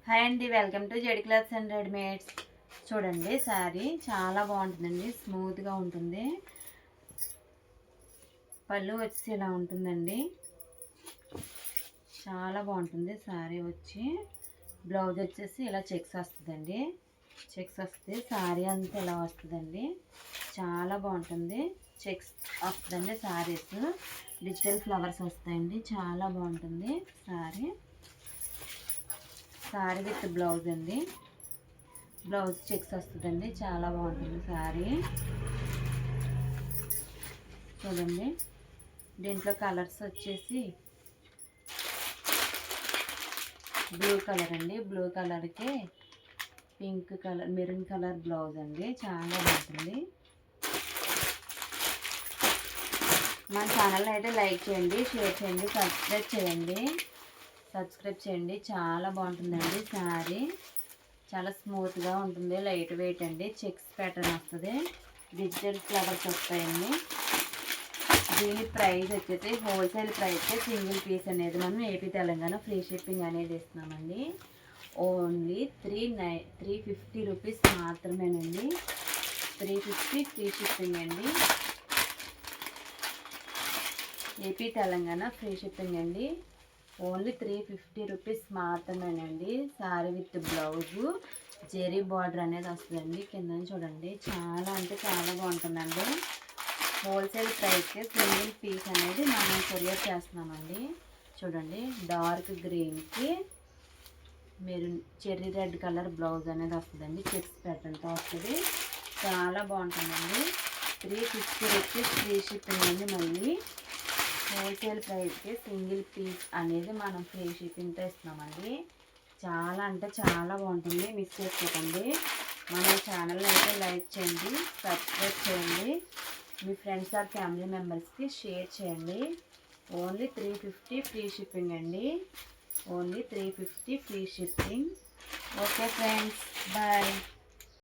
Hi అండి, welcome to Z clothes and readymades. చూడండి, శారీ చాలా బాగుంటుందండి, స్మూత్గా ఉంటుంది. పళ్ళు వచ్చి ఇలా ఉంటుందండి, చాలా బాగుంటుంది. శారీ వచ్చి బ్లౌజ్ వచ్చేసి ఇలా చెక్స్ వస్తుందండి, చెక్స్ వస్తే శారీ అంతా ఇలా వస్తుందండి. చాలా బాగుంటుంది, చెక్స్ వస్తుందండి. శారీస్ డిజిటల్ ఫ్లవర్స్ వస్తాయండి, చాలా బాగుంటుంది శారీ. శారీ విత్ బ్లౌజ్ అండి, బ్లౌజ్ చెక్స్ వస్తుందండి, చాలా బాగుంటుంది శారీ. చూడండి, దీంట్లో కలర్స్ వచ్చేసి బ్లూ కలర్ అండి, బ్లూ కలర్కి pink colour, maroon colour blouse అండి, చాలా బాగుంటుంది. మన ఛానల్ అయితే లైక్ చేయండి, షేర్ చేయండి, సబ్స్క్రైబ్ చేయండి. చాలా బాగుంటుందండి శారీ, చాలా స్మూత్గా ఉంటుంది, లైట్ వెయిట్ అండి. చెక్స్ ప్యాటర్న్ వస్తుంది, డిజిటల్ ఫ్లవర్స్ వస్తాయండి. దీని ప్రైస్ వచ్చేసి హోల్సేల్ ప్రైస్, సింగిల్ పీస్ అనేది మనం ఏపీ తెలంగాణ ఫ్రీ షిప్పింగ్ అనేది ఇస్తున్నామండి. ఓన్లీ 350 రూపీస్ మాత్రమేనండి. 350 ఫ్రీ షిప్పింగ్ అండి, ఏపీ తెలంగాణ ఫ్రీ షిప్పింగ్ అండి. ఓన్లీ 350 రూపీస్ మాత్రమేనండి. Sari with blouse zari border అనేది వస్తుందండి. కింద చూడండి, చాలా అంటే చాలా బాగుంటుందండి. హోల్సేల్ ప్రైస్కి సింగిల్ పీస్ అనేది మనం కొరియర్ చేస్తున్నామండి. చూడండి, డార్క్ గ్రీన్కి maroon cherry red colour blouse అనేది వస్తుందండి, చెక్స్ ప్యాటర్న్తో వస్తుంది, చాలా బాగుంటుందండి. 350 రూపీస్ ఫ్రీ షిప్పింగ్ అండి. మళ్ళీ హోల్సేల్ ప్రైస్కి సింగిల్ పీస్ అనేది మనం ఫ్రీ షిప్పింగ్తో ఇస్తున్నామండి. చాలా అంటే చాలా బాగుంటుంది, మిస్ చేసుకోకండి. మన ఛానల్ అయితే లైక్ చేయండి, సబ్స్క్రైబ్ చేయండి, మీ ఫ్రెండ్స్ ఆర్ ఫ్యామిలీ మెంబర్స్కి షేర్ చేయండి. ఓన్లీ 350 ఫ్రీ షిప్పింగ్ అండి, only 350 free shipping. Okay friends, bye.